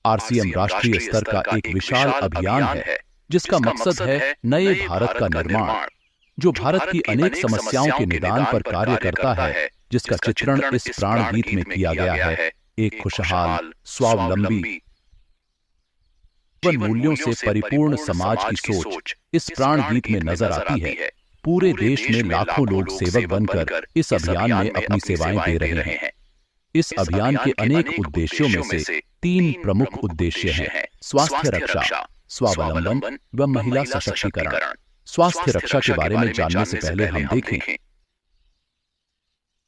RCM राष्ट्रीय स्तर का एक विशाल अभियान है जिसका मकसद है नए भारत का निर्माण, जो भारत की अनेक समस्याओं के निदान पर कार्य करता है, जिसका चित्रण इस प्राण गीत में किया गया है। एक खुशहाल, स्वावलंबी, जीवन मूल्यों से परिपूर्ण समाज की सोच इस प्राण गीत में नजर आती है। पूरे देश में लाखों लोग सेवक बनकर इस अभियान में अपनी सेवाएं दे रहे हैं। इस अभियान के अनेक उद्देश्यों में से 3 प्रमुख उद्देश्य हैं: स्वास्थ्य रक्षा, स्वावलंबन व महिला सशक्तिकरण। स्वास्थ्य रक्षा के बारे में जानने से पहले हम देखें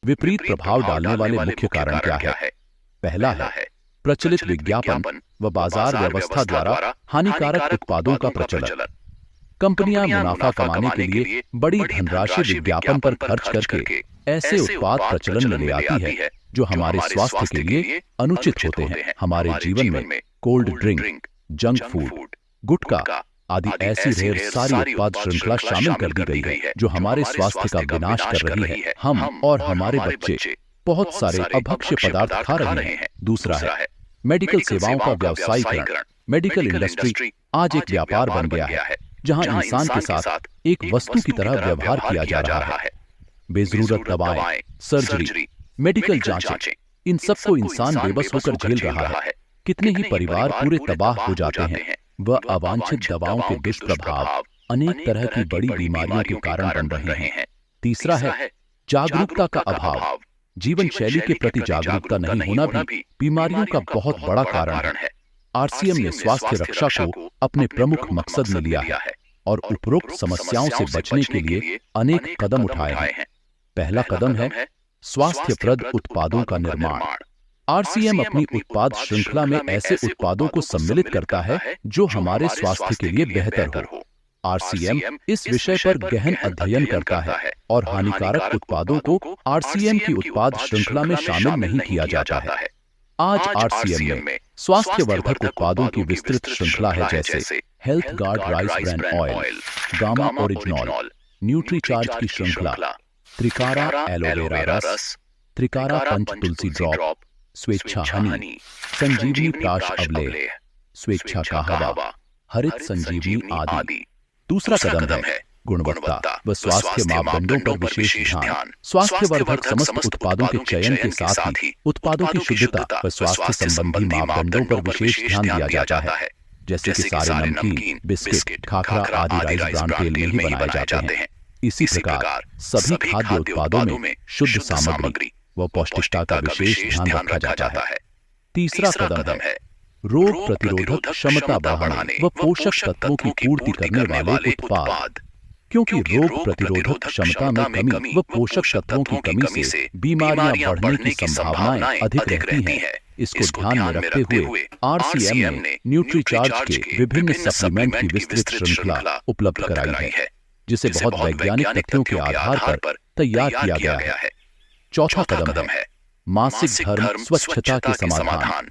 विपरीत प्रभाव डालने वाले मुख्य कारण क्या है। पहला है प्रचलित विज्ञापन व बाजार व्यवस्था द्वारा हानिकारक उत्पादों का प्रचलन। कंपनियां मुनाफा कमाने के लिए बड़ी धनराशि विज्ञापन पर खर्च करके ऐसे उत्पाद प्रचलन में ले आती है जो हमारे स्वास्थ्य के लिए अनुचित होते हैं। हमारे जीवन में कोल्ड ड्रिंक, जंक फूड, गुटखा आदि ऐसी ढेर सारी उत्पाद श्रृंखला शामिल कर दी गई है जो हमारे स्वास्थ्य का विनाश कर रही है। हम और हमारे बच्चे बहुत सारे अभक्ष्य पदार्थ खा रहे हैं। दूसरा है मेडिकल सेवाओं का व्यावसायीकरण। मेडिकल इंडस्ट्री आज एक व्यापार बन गया है जहां इंसान के साथ एक वस्तु की तरह व्यवहार किया जा रहा है। बेजरूरत दवाएं, सर्जरी, मेडिकल जांचें, इन सबको इंसान बेबस होकर झेल रहा है। कितने ही परिवार पूरे तबाह हो जाते हैं। वह अवांछित दवाओं के दुष्प्रभाव अनेक तरह की बड़ी बीमारियों के कारण बन रहे हैं। तीसरा है जागरूकता का अभाव। जीवन शैली के प्रति जागरूकता नहीं होना भी बीमारियों का बहुत बड़ा कारण है। आरसीएम ने स्वास्थ्य रक्षा को अपने प्रमुख मकसद में लिया है और उपरोक्त समस्याओं से बचने के लिए अनेक कदम उठाए हैं। पहला कदम है स्वास्थ्यप्रद उत्पादों का निर्माण। आरसीएम अपनी उत्पाद श्रृंखला में ऐसे उत्पादों को सम्मिलित करता है जो हमारे स्वास्थ्य के लिए बेहतर हो। आरसीएम इस विषय पर गहन अध्ययन करता है और हानिकारक उत्पादों को आरसीएम की उत्पाद श्रृंखला में शामिल नहीं किया जाता है। आज आरसीएम में स्वास्थ्यवर्धक उत्पादों की विस्तृत श्रृंखला है, जैसे health guard rice brand oil, gamma original, Nutricharge की श्रृंखला, त्रिकारा एलोवेरा रस, त्रिकारा पंच तुलसी ड्रॉप, स्वेच्छा हनी, संजीवनी प्राश अवलेह, स्वेच्छा कहवा, हरित संजीवनी आदि। दूसरा कदम है गुणवत्ता व स्वास्थ्य मापदंडों पर विशेष ध्यान। स्वास्थ्यवर्धक समस्त उत्पादों के चयन के साथ ही उत्पादों की शुद्धता व स्वास्थ्य संबंधी मापदंडों पर विशेष ध्यान दिया जाता है, जैसे कि सारे नमकीन, बिस्किट, खाखरा आदि राइस ब्रांड तेल में ही बनाए जाते हैं। इसी प्रकार सभी खाद्य उत्पादों में शुद्ध सामग्री व पौष्टिकता का विशेष ध्यान रखा जाता है। तीसरा कदम है रोग प्रतिरोधक क्षमता बढ़ाने व पोषक तत्वों की पूर्ति करने वाले उत्पाद। क्योंकि रोग प्रतिरोधक क्षमता में कमी व पोषक तत्वों की कमी से बीमारियां बढ़ने की संभावनाएं अधिक रहती हैं। इसको ध्यान में रखते हुए आरसीएम ने न्यूट्रीचार्ज के विभिन्न सप्लीमेंट की विस्तृत श्रृंखला उपलब्ध कराई है, जिसे बहुत वैज्ञानिक तथ्यों के आधार पर तैयार किया गया है। चौथा कदम है मासिक धर्म स्वच्छता के समाधान।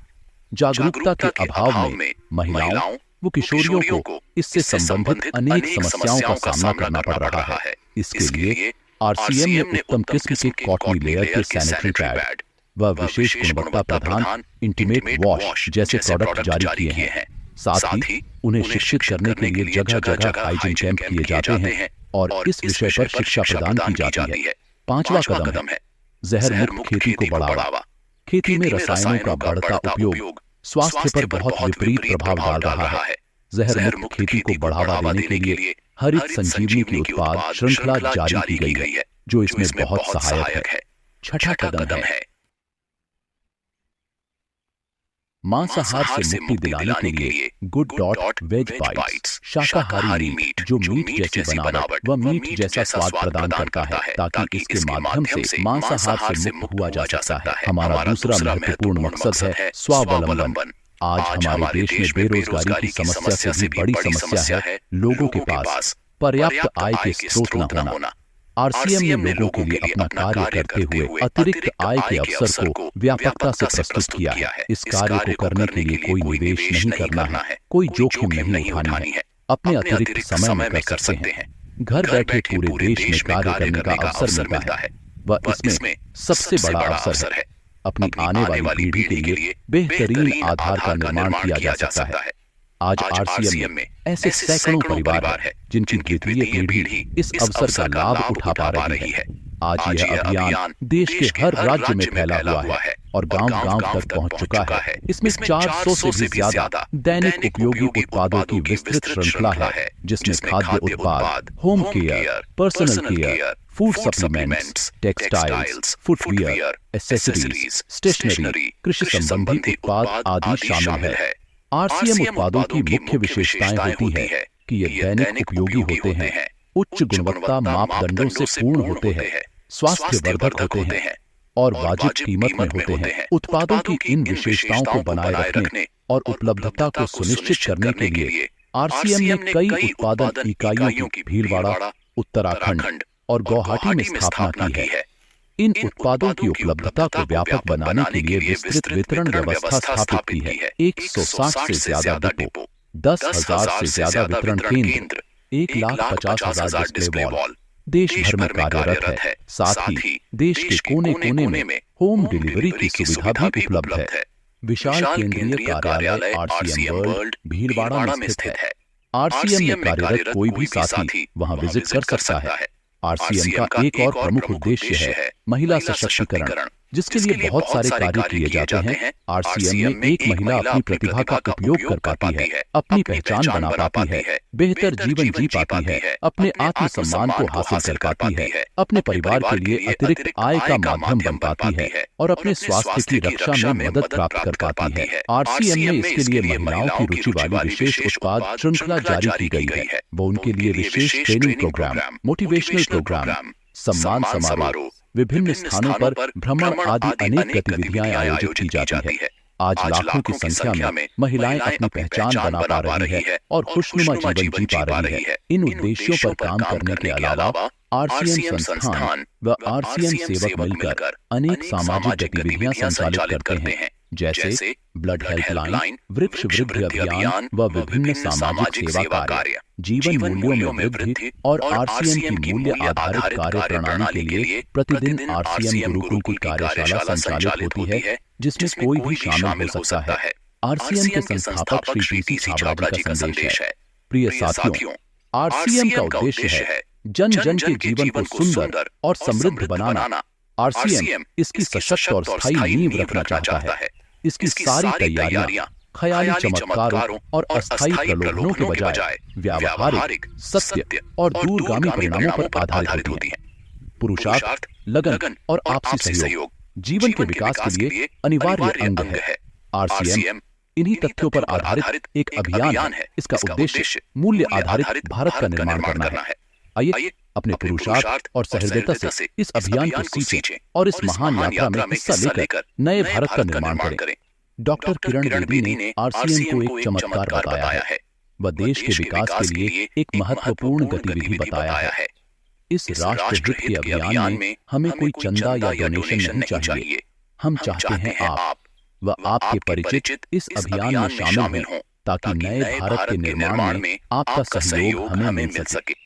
जागरूकता के अभाव में महिलाओं व किशोरियों को इससे संबंधित अनेक समस्याओं का सामना करना पड़ रहा है। इसके लिए आरसीएम ने उत्तम किस्म के कॉटन लेयर के सैनिटरी पैड व विशेष गुणवत्ता प्रधान इंटीमेट वॉश जैसे प्रोडक्ट जारी किए हैं। साथ ही उन्हें शिक्षित करने के लिए जगह जगह हाइजीन कैंप किए जाते हैं और इस विषय पर शिक्षा प्रदान की जाती है। पांचवा कदम है जहर मुक्त खेती को बढ़ावा। खेती में रसायनों का बढ़ता उपयोग स्वास्थ्य पर बहुत विपरीत प्रभाव डाल रहा है। जहर मुक्त खेती को बढ़ावा देने के लिए हरित संजीवनी की उत्पाद श्रृंखला जारी की गई है, जो इसमें बहुत सहायक है। छठा कदम है मांसाहार से मुक्ति दिलाने के लिए गुड डॉट वेज बाइट्स, शाकाहारी मीट जो मीट जैसी बनावट व मीट जैसा स्वाद प्रदान करता है, ताकि इसके माध्यम से मांसाहार से मुक्त हुआ जा सकता है। हमारा दूसरा महत्वपूर्ण मकसद है स्वावलंबन। आज हमारे देश में बेरोजगारी की समस्या से भी बड़ी समस्या है लोगों के पास पर्याप्त आय के स्रोत न होना। आरसीएम ने लोगों के लिए अपना कार्य करते हुए अतिरिक्त आय के अवसर को व्यापकता से प्रस्तुत किया है। इस कार्य को करने के लिए कोई निवेश नहीं करना है, कोई जोखिम नहीं उठानी है, अपने अतिरिक्त समय में कर सकते हैं। घर बैठे पूरे देश में कार्य करने का अवसर मिलता है व इसमें सबसे बड़ा अवसर है अपनी आने वाली पीढ़ी के लिए बेहतरीन आधार का निर्माण किया जा सकता है। आज आरसीएम में ऐसे सैकड़ों परिवार हैं जिनकी द्वितीय पीढ़ी इस अवसर का लाभ उठा पा रही है। आज यह अभियान देश के हर राज्य में फैला हुआ है और गांव-गांव तक पहुंच चुका है। इसमें 400 से भी ज्यादा दैनिक उपयोगी उत्पादों की विस्तृत श्रृंखला है, जिसमें खाद्य उत्पाद, home care, personal care, food supplements, textiles, footwear, accessories, stationery, कृषि संबंधी उत्पाद आदि शामिल है। आरसीएम उत्पादों की मुख्य विशेषताएं होती है कि ये दैनिक उपयोगी होते हैं, उच्च गुणवत्ता मापदंडों से पूर्ण होते हैं, स्वास्थ्यवर्धक होते हैं और वाजिब कीमत में होते हैं। उत्पादों की इन विशेषताओं को बनाए रखने और उपलब्धता को सुनिश्चित करने के लिए आरसीएम ने कई उत्पादन इकाइयों की भीलवाड़ा, उत्तराखंड और गुवाहाटी में स्थापना की है। इन उत्पादों की उपलब्धता को व्यापक बनाने के लिए विस्तृत वितरण व्यवस्था स्थापित की है। 160 से ज्यादा डिपो, 10,000 से ज्यादा वितरण केंद्र, 1,50,000 डिस्प्ले वॉल देश भर में कार्यरत है। साथ ही देश के कोने-कोने में होम डिलीवरी की सुविधा भी उपलब्ध है। विशाल केंद्रीय कार्यालय आरसीएम वर्ल्ड भीलवाड़ा में स्थित है। आरसीएम में कार्यरत कोई भी साथी वहां विजिट कर सकता है। आरसीएम का एक और प्रमुख उद्देश्य है महिला सशक्तिकरण, जिसके लिए बहुत सारे कार्य किए जाते हैं। आरसीएम में एक महिला अपनी प्रतिभा का उपयोग कर पाती है, अपनी पहचान बना पाती है, बेहतर जीवन जी पाती है, अपने आत्मसम्मान को हासिल कर पाती है, अपने परिवार के लिए अतिरिक्त आय का माध्यम बन पाती है और अपने स्वास्थ्य की रक्षा में मदद प्राप्त कर पाती है। आरसीएम में इसके लिए महिलाओं की रुचि वाली विशेष उत्पाद श्रृंखला जारी की गई है। वो उनके लिए विशेष ट्रेनिंग प्रोग्राम, मोटिवेशनल प्रोग्राम, सम्मान समारोह, विभिन्न स्थानों पर भ्रमण आदि अनेक गतिविधियां आयोजित की जाती है। आज लाखों की संख्या में महिलाएं अपनी पहचान बना पा रही है और खुशनुमा जीवन जी पा रही है। इन उद्देश्यों पर काम करने के अलावा आरसीएम संस्थान व आरसीएम सेवक मिलकर अनेक सामाजिक गतिविधियां संचालित करते हैं, जैसे ब्लड हेल्पलाइन, वृक्ष वृद्धि अभियान व विभिन्न सामाजिक सेवा कार्य, जीवन मूल्यों में वृद्धि और आरसीएम की मूल्य आधारित कार्य प्रणाली के लिए प्रतिदिन आरसीएम गुरुकुल की कार्यशाला संचालित होती है, जिसमें कोई भी शामिल हो सकता है। आरसीएम के संस्थापक श्री पीसी छाबड़ा जी का संदेश है। प्रिय साथियों, आरसीएम का उद्देश्य है जन जन के जीवन को सुंदर और समृद्ध बनाना। आरसीएम इसकी सशक्त और स्थायी नींव रखना चाहता है। इसकी सारी तैयारियां ख्याली चमत्कारों और अस्थायी प्रलोभनों के बजाय व्यावहारिक, सत्य और दूरगामी परिणामों पर आधारित होती हैं। पुरुषार्थ, लगन और आपसी सहयोग जीवन के विकास के लिए अनिवार्य अंग है। आरसीएम इन्हीं तथ्यों पर आधारित एक अभियान है। इसका उद्देश्य मूल्य आधारित भारत का निर्माण करना है। आइए अपने पुरुषार्थ और सहृदयता से इस अभियान को सींचें और इस महान यात्रा में हिस्सा लेकर नए भारत का निर्माण करें। डॉक्टर किरण बेदी ने आरसीएम को एक चमत्कार बताया है। वह देश के विकास के लिए एक महत्वपूर्ण गतिविधि बताया है। इस राष्ट्रहित के अभियान में हमें कोई चंदा या डोनेशन नहीं चाहिए। हम चाहते हैं आप व आपके परिचित इस अभियान में शामिल हों, ताकि नए भारत के निर्माण में आपका सहयोग हमें मिल सके।